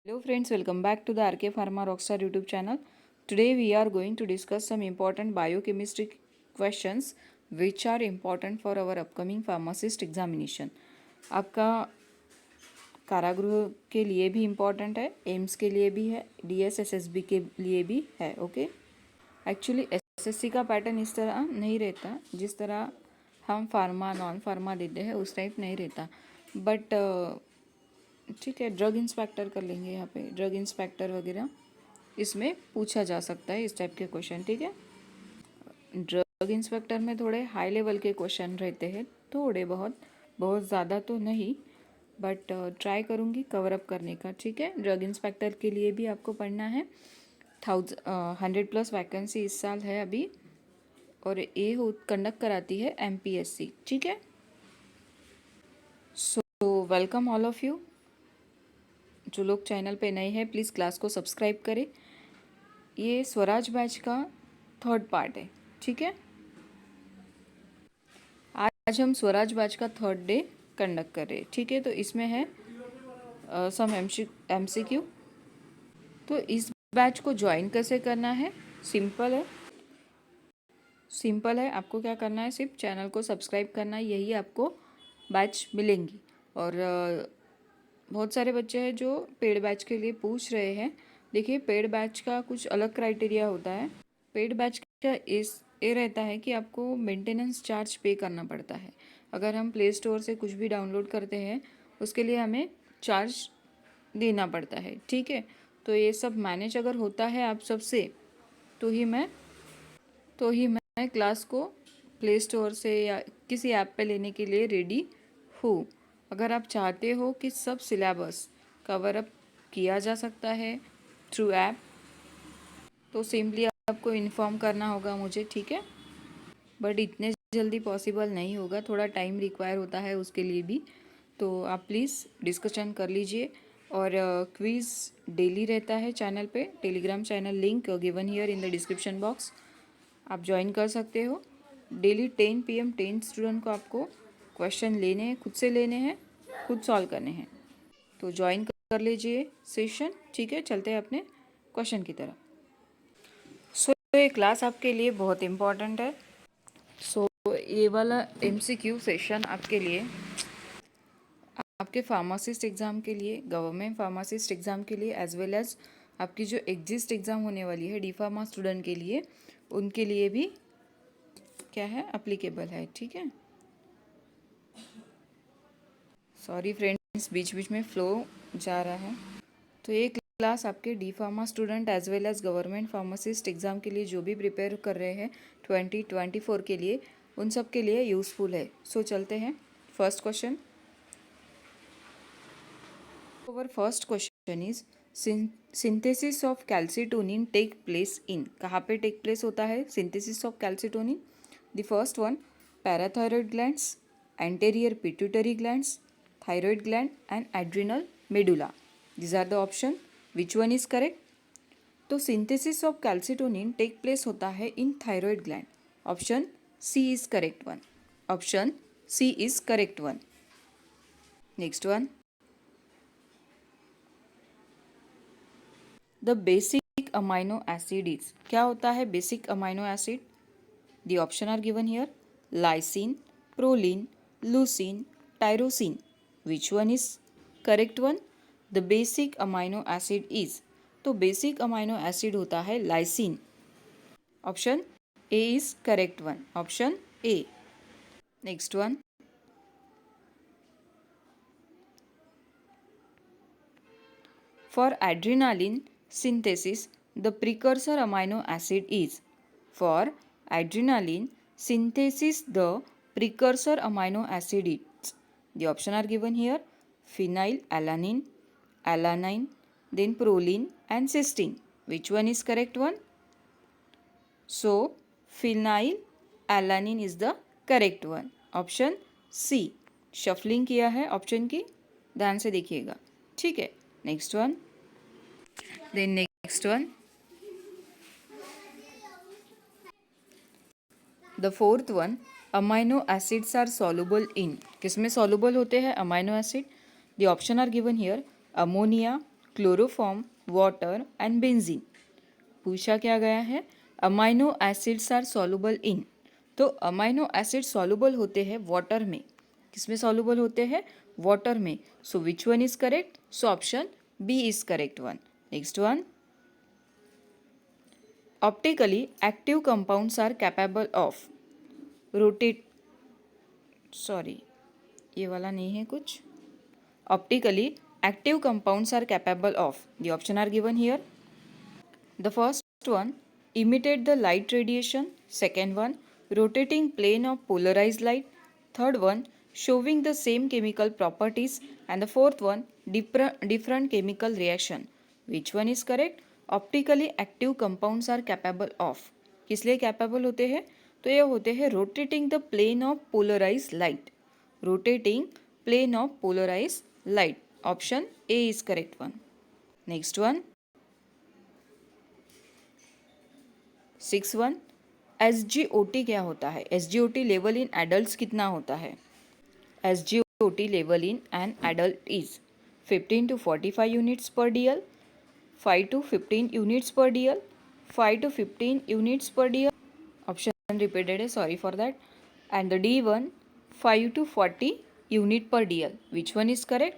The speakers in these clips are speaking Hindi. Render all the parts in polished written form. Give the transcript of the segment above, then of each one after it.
Hello friends, welcome back to the RK Pharma Rockstar YouTube channel. Today we are going to discuss some important biochemistry questions which are important for our upcoming pharmacist examination. आपका कारागृह के लिए भी इम्पॉर्टेंट है, एम्स के लिए भी है, डीएस एसएसबी के लिए भी है. ओके, एक्चुअली एसएससी का पैटर्न इस तरह नहीं रहता जिस तरह हम फार्मा नॉन फार्मा देते हैं उस टाइप नहीं रहता. बट ठीक है, ड्रग इंस्पेक्टर कर लेंगे. यहाँ पे ड्रग इंस्पेक्टर वगैरह इसमें पूछा जा सकता है इस टाइप के क्वेश्चन. ठीक है, ड्रग इंस्पेक्टर में थोड़े हाई लेवल के क्वेश्चन रहते हैं, थोड़े बहुत ज़्यादा तो नहीं, बट ट्राई करूँगी कवर अप करने का. ठीक है, ड्रग इंस्पेक्टर के लिए भी आपको पढ़ना है. 100+ वैकेंसी इस साल है अभी, और ये कंडक्ट कराती है एमपीएससी. ठीक है, so welcome all of you. जो लोग चैनल पे नए हैं प्लीज़ क्लास को सब्सक्राइब करें. ये स्वराज बैच का 3rd पार्ट है. ठीक है, आज हम स्वराज बैच का 3rd डे कंडक्ट कर रहे हैं. ठीक है, तो इसमें है सम एमसीक्यू. तो इस बैच को ज्वाइन कैसे करना है? सिंपल है. आपको क्या करना है, सिर्फ चैनल को सब्सक्राइब करना है, यही आपको बैच मिलेंगी. और बहुत सारे बच्चे हैं जो पेड बैच के लिए पूछ रहे हैं. देखिए, पेड बैच का कुछ अलग क्राइटेरिया होता है. पेड बैच का ये रहता है कि आपको मेंटेनेंस चार्ज पे करना पड़ता है. अगर हम प्ले स्टोर से कुछ भी डाउनलोड करते हैं उसके लिए हमें चार्ज देना पड़ता है. ठीक है, तो ये सब मैनेज अगर होता है आप सबसे, तो ही मैं क्लास को प्ले स्टोर से या किसी ऐप पे लेने के लिए रेडी हूँ. अगर आप चाहते हो कि सब सिलेबस कवर अप किया जा सकता है थ्रू ऐप, तो सिंपली आपको इन्फॉर्म करना होगा मुझे. ठीक है, बट इतने जल्दी पॉसिबल नहीं होगा, थोड़ा टाइम रिक्वायर होता है उसके लिए भी. तो आप प्लीज़ डिस्कशन कर लीजिए. और क्विज़ डेली रहता है चैनल पे. Telegram channel link given here in the description box, आप ज्वाइन कर सकते हो. डेली 10 PM 10 स्टूडेंट को आपको क्वेश्चन लेने हैं, खुद से लेने हैं, खुद सॉल्व करने हैं. तो ज्वाइन कर लीजिए सेशन. ठीक है, चलते हैं अपने क्वेश्चन की तरफ. सो ये क्लास आपके लिए बहुत इम्पॉर्टेंट है. सो ये वाला MCQ सेशन आपके लिए, आपके फार्मासिस्ट एग्ज़ाम के लिए, गवर्नमेंट फार्मासिस्ट एग्ज़ाम के लिए, एज वेल एज आपकी जो एग्जिस्ट एग्ज़ाम होने वाली है डी फार्मा स्टूडेंट के लिए, उनके लिए भी क्या है, अप्लीकेबल है. ठीक है, सॉरी फ्रेंड्स, बीच बीच में फ्लो जा रहा है. तो ये क्लास आपके D pharma student as well as government pharmacist exam के लिए जो भी प्रिपेयर कर रहे हैं 2024 के लिए, उन सब के लिए यूज़फुल है. सो चलते हैं first question. Our first question is synthesis of calcitonin take place in. कहाँ पे टेक प्लेस होता है synthesis of calcitonin? The first one, parathyroid glands, anterior pituitary glands, thyroid gland and adrenal medulla. This are the option. Which one is correct? तो synthesis of calcitonin take place होता है in thyroid gland. Option C is correct one. Option C is correct one. Next one, the basic amino acid is. क्या होता है basic amino acid? The option are given here. Lysine, proline, leucine, tyrosine. Which one is correct one? The basic amino acid is. तो बेसिक अमाइनो एसिड होता है lysine. Option A is correct one. Option A. Next one, for adrenaline synthesis, the precursor amino acid is. For adrenaline synthesis, the precursor amino acid is. The option are given here. Phenylalanine, alanine, then proline and cysteine. Which one is correct one? So phenylalanine is the correct one. Option C. Shuffling किया है ऑप्शन की, ध्यान से देखिएगा. ठीक है, next one. Then next one, the fourth one, amino acids are soluble in. किसमें soluble होते हैं amino acid? The option are given here. Ammonia, chloroform, water and benzene. पूछा क्या गया है, amino acids are soluble in, तो अमाइनो एसिड सॉल्युबल होते हैं वाटर में। किसमें सॉल्युबल होते हैं, वाटर में। So which one is correct, so option B is correct one. Next one, optically active compounds are capable of rotate, sorry ये वाला नहीं है कुछ, optically active compounds are capable of, the option are given here. The first one, imitate the light radiation. Second one, rotating plane of polarized light. Third one, showing the same chemical properties. And the fourth one, different chemical reaction. Which one is correct? Optically active compounds are capable of. किस लिए capable होते हैं, तो ये होते हैं rotating the plane of polarized light. Rotating plane of polarized light. Option A is correct one. Next one, 6.1, SGOT क्या होता है, SGOT लेवल इन एडल्ट कितना होता है, SGOT level in an adult is 15 to 45 units पर DL, 5 to 15 यूनिट्स पर DL, 5 to 15 यूनिट्स पर DL, ऑप्शन रिपीटेड है, sorry for that, and the D1 5 to 40 unit पर DL, which one is correct,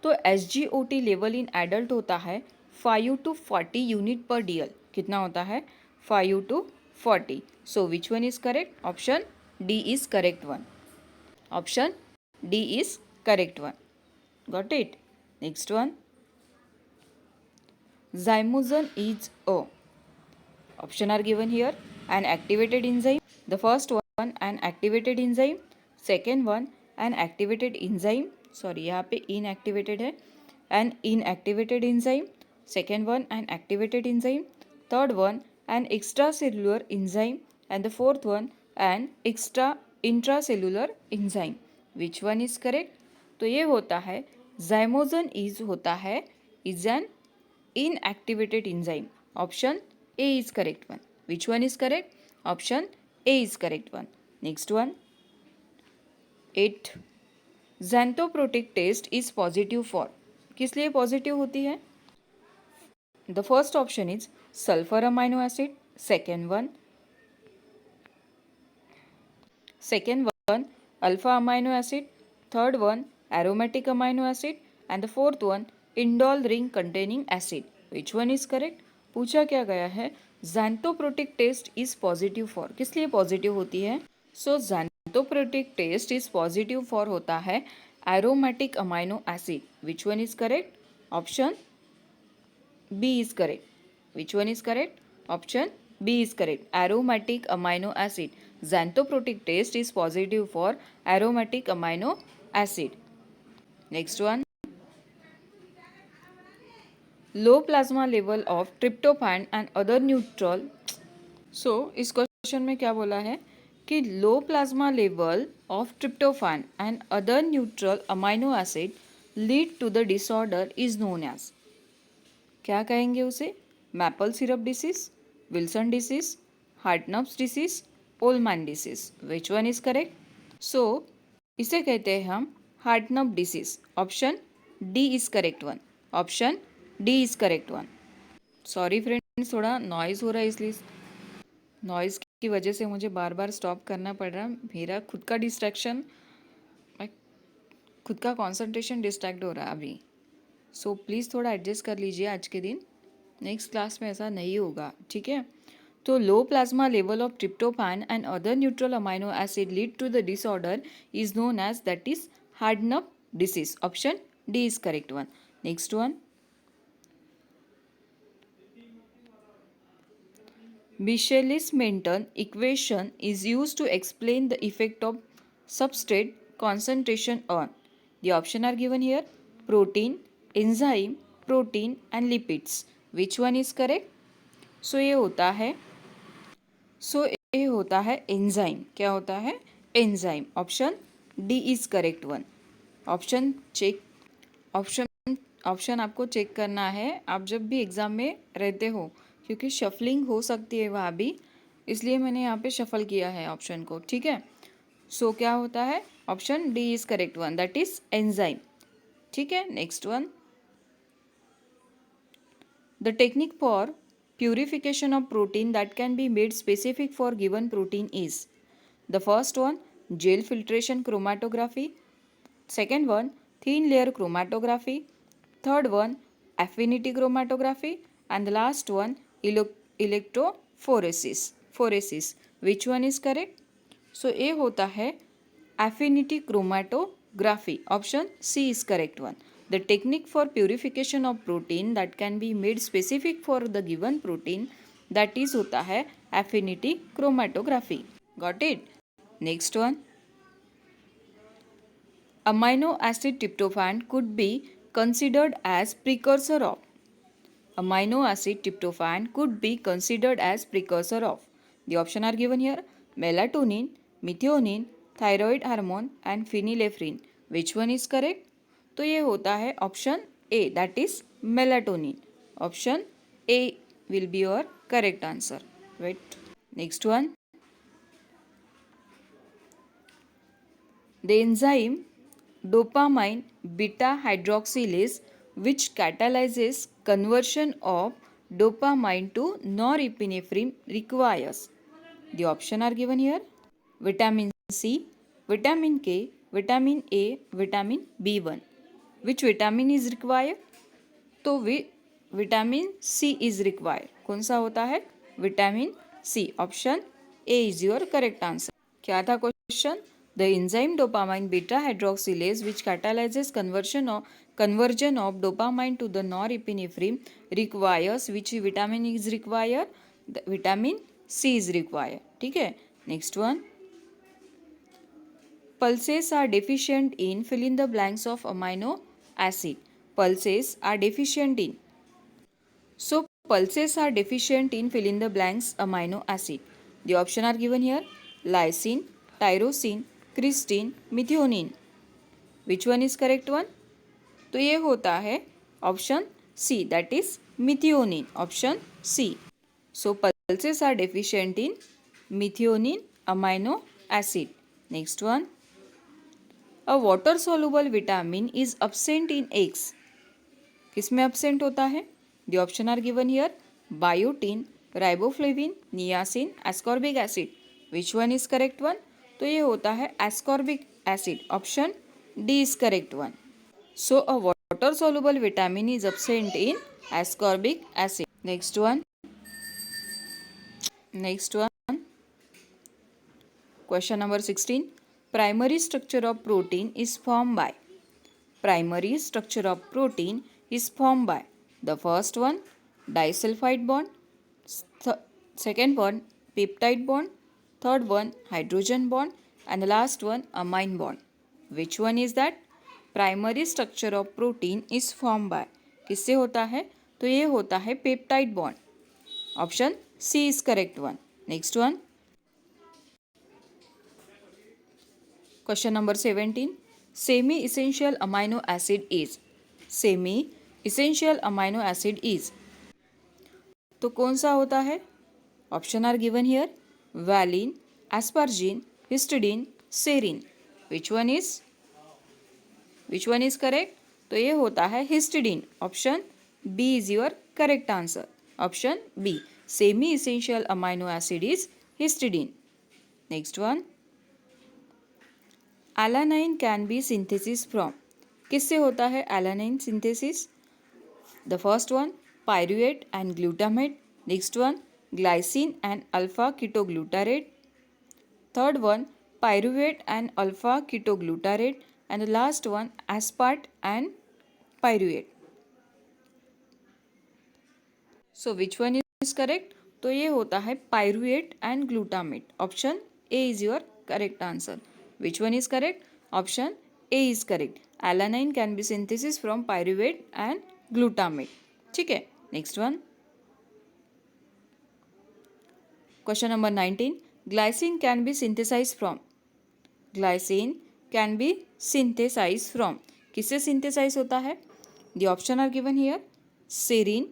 तो SGOT लेवल इन एडल्ट होता है 5 to 40 यूनिट पर DL, कितना होता है 5 to 40. So which one is correct? Option D is correct one. Option D is correct one. Got it? Next one. Zymogen is a. Option are given here. An activated enzyme. The first one, an activated enzyme. Second one, an activated enzyme. Sorry, यहाँ पे inactivated है. An inactivated enzyme. Second one, an activated enzyme. Third one, an extracellular enzyme, and the fourth one an intracellular enzyme. Which one is correct? तो ये होता है zymogen is होता है is an inactivated enzyme. Option A is correct one. Which one is correct? Option A is correct one. Next one, 8, xanthoprotic test is positive for, किस लिए पॉजिटिव होती है, the first option is sulfur amino acid. Second one alpha amino acid. Third one aromatic amino acid. And the fourth one indole ring containing acid. Which one is correct? पूछा क्या गया है, xanthoprotic test is positive for, किस लिए पॉजिटिव होती है, सो xanthoprotic test is positive for होता है aromatic amino acid. Which one is correct? Option B is correct. Which one is correct? Option B is correct. Aromatic amino acid. Xanthoprotic test is positive for aromatic amino acid. Next one. Low plasma level of tryptophan and other neutral. So इस क्वेश्चन में क्या बोला है कि low plasma level of tryptophan and other neutral amino acid lead to the disorder is known as, क्या कहेंगे उसे, maple syrup disease, Wilson disease, Hartnup's disease, Ollman disease. Which one is correct, so इसे कहते हैं हम Hartnup disease. Option D is correct one. Option D is correct one. Sorry friends, थोड़ा नॉइज़ हो रहा है, इसलिए नॉइज़ की वजह से मुझे बार बार स्टॉप करना पड़ रहा है. मेरा खुद का डिस्ट्रैक्शन, मैं खुद का कॉन्सेंट्रेशन डिस्ट्रैक्ट हो रहा है अभी. सो प्लीज़ थोड़ा एडजस्ट कर लीजिए आज के दिन. नेक्स्ट क्लास में ऐसा नहीं होगा, ठीक है. तो low plasma level of tryptophan and other neutral amino acid lead to the disorder is known as, that is Hartnup disease. Option D is correct one. Next one, Michaelis-Menten equation is used to explain the effect of substrate concentration on. The options are given here: protein, enzyme, protein and lipids. Which one is correct? So ये होता है enzyme. क्या होता है, enzyme. Option D is correct one. Option check, option आपको चेक करना है आप जब भी एग्ज़ाम में रहते हो, क्योंकि शफलिंग हो सकती है वहाँ भी, इसलिए मैंने यहाँ पे शफल किया है ऑप्शन को, ठीक है. सो क्या होता है, option D is correct one, that is enzyme. ठीक है. Next one, The technique for purification of protein that can be made specific for given protein is the first one, gel filtration chromatography, second one, thin layer chromatography, third one, affinity chromatography, and the last one, electrophoresis. Which one is correct? So A होता है affinity chromatography. Option C is correct one. The technique for purification of protein that can be made specific for the given protein, that is होता है affinity chromatography. Got it? Next one. Amino acid tryptophan could be considered as precursor of. Amino acid tryptophan could be considered as precursor of. The options are given here: melatonin, methionine, thyroid hormone and phenylephrine. Which one is correct? तो ये होता है option A, that is melatonin. Option A will be your correct answer. Wait. Next one. The enzyme dopamine beta hydroxylase, which catalyzes conversion of dopamine to norepinephrine, requires. The options are given here: vitamin C, vitamin K, vitamin A, vitamin B1. Which vitamin is required? तो विटामिन सी इज रिक्वायर्ड. कौन सा होता है? Vitamin C. Option A is your correct answer. क्या था question? The enzyme dopamine beta hydroxylase which catalyses conversion of dopamine to the norepinephrine requires. which vitamin is required? The vitamin C is required. ठीक है. Next one. Pulses are deficient in fill in the blanks of amino acid. Pulses are deficient in. So pulses are deficient in fill in the blanks amino acid. The options are given here: lysine, tyrosine, cysteine, methionine. Which one is correct one? तो ये होता है option C, that is methionine. Option C. So pulses are deficient in methionine amino acid. Next one. A water soluble vitamin is absent in eggs. किसमें absent होता है? The option are given here: biotin, riboflavin, niacin, ascorbic acid. Which one is correct one? तो ये होता है ascorbic acid. Option D is correct one. So a water soluble vitamin is absent in ascorbic acid. Next one. Question number 16. Primary structure of protein is formed by. Primary structure of protein is formed by the first one, disulfide bond, second one, peptide bond, third one, hydrogen bond, and the last one, amine bond. Which one is that? Primary structure of protein is formed by. किससे होता है? तो ये होता है peptide bond. Option C is correct one. Next one. Question number 17. Semi-essential amino acid is. Semi-essential amino acid is. तो कौन सा होता है? Option are given here: valine, asparagine, histidine, serine. Which one is correct? तो ये होता है histidine. Option B is your correct answer. Option B. Semi-essential amino acid is histidine. Next one. Alanine can be synthesis from. किससे होता है alanine synthesis? The first one, pyruvate and glutamate. Next one, glycine and alpha ketoglutarate. Third one, pyruvate and alpha ketoglutarate. And the last one, aspartate and pyruvate. So which one is correct? तो ये होता है pyruvate and glutamate. Option A is your correct answer. Which one is correct? Option A is correct. Alanine can be synthesis from pyruvate and glutamate. ठीक है. Next one. Question number 19. Glycine can be synthesized from. Glycine can be synthesized from. किससे synthesize होता है? The option are given here: serine,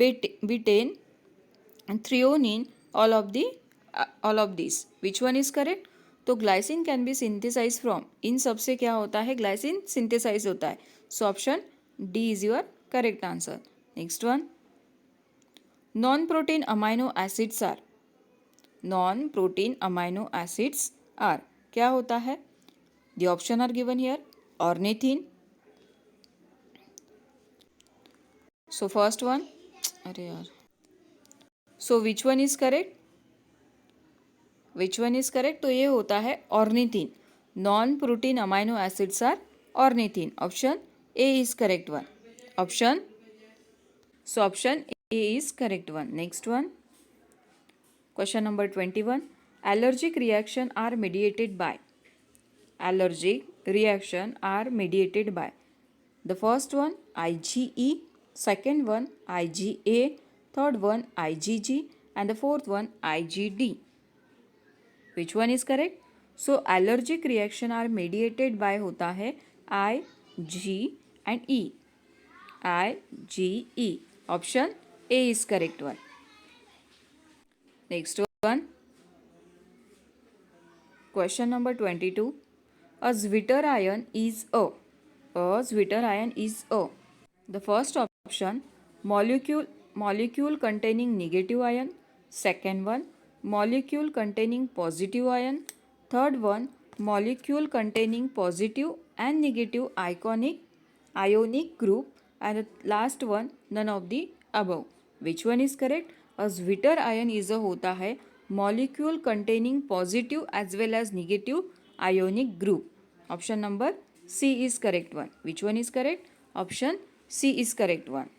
betaine, and threonine. All of these. Which one is correct? तो glycine can be synthesize from. इन सब से क्या होता है? ग्लाइसिन सिंथेसाइज होता है. So option D is your correct answer. Next one. Non protein amino acids are, non protein amino acids are क्या होता है? The option are given here, ornithine, so first one, अरे यार, so which one is correct, which one is correct? तो ये होता है ornithine, non protein amino acids are ornithine, option A is correct one, option, so option A is correct one. Next one, question number 21. Allergic reaction are mediated by. Allergic reaction are mediated by. The first one IgE, second one IgA, third one IgG, and the fourth one IgD. Which one is correct? So allergic reaction are mediated by होता है I, G and E. IgE. Option A is correct one. Next one. Question number 22. A Zwitter ion is a. A Zwitter ion is a. The first option molecule containing negative ion. Second one molecule containing positive ion. Third one molecule containing positive and negative ionic group, and the last one none of the above. Which one is correct? A Zwitter ion is a होता है molecule containing positive as well as negative ionic group. Option number C is correct one. Which one is correct? Option C is correct one.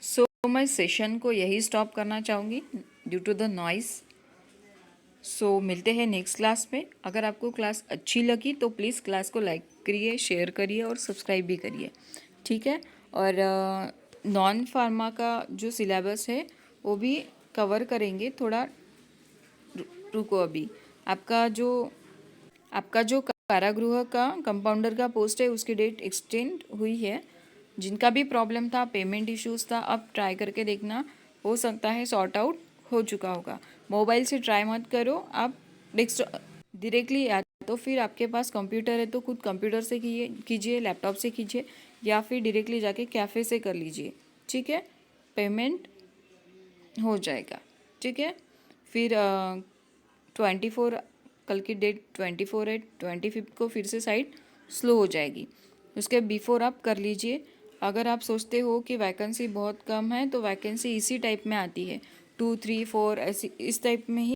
So मैं सेशन को यही स्टॉप करना चाहूँगी ड्यू टू द नॉइस. सो मिलते हैं नेक्स्ट क्लास में. अगर आपको क्लास अच्छी लगी तो प्लीज़ क्लास को लाइक करिए, शेयर करिए और सब्सक्राइब भी करिए, ठीक है. और नॉन फार्मा का जो सिलेबस है वो भी कवर करेंगे. थोड़ा रुको, अभी आपका जो कारागृह का कंपाउंडर का पोस्ट है उसकी डेट एक्सटेंड हुई है. जिनका भी प्रॉब्लम था, पेमेंट इश्यूज़ था, अब ट्राई करके देखना, हो सकता है सॉर्ट आउट हो चुका होगा. मोबाइल से ट्राई मत करो, आप डेस्कटॉप डायरेक्टली, या तो फिर आपके पास कंप्यूटर है तो खुद कंप्यूटर से कीजिए, लैपटॉप से कीजिए, या फिर डायरेक्टली जाके कैफ़े से कर लीजिए, ठीक है. पेमेंट हो जाएगा, ठीक है. फिर 24, कल की डेट 24 है, 25 को फिर से साइट स्लो हो जाएगी. उसके बिफोर आप कर लीजिए. अगर आप सोचते हो कि वैकेंसी बहुत कम है तो वैकेंसी इसी टाइप में आती है, 2, 3, 4 ऐसी इस टाइप में ही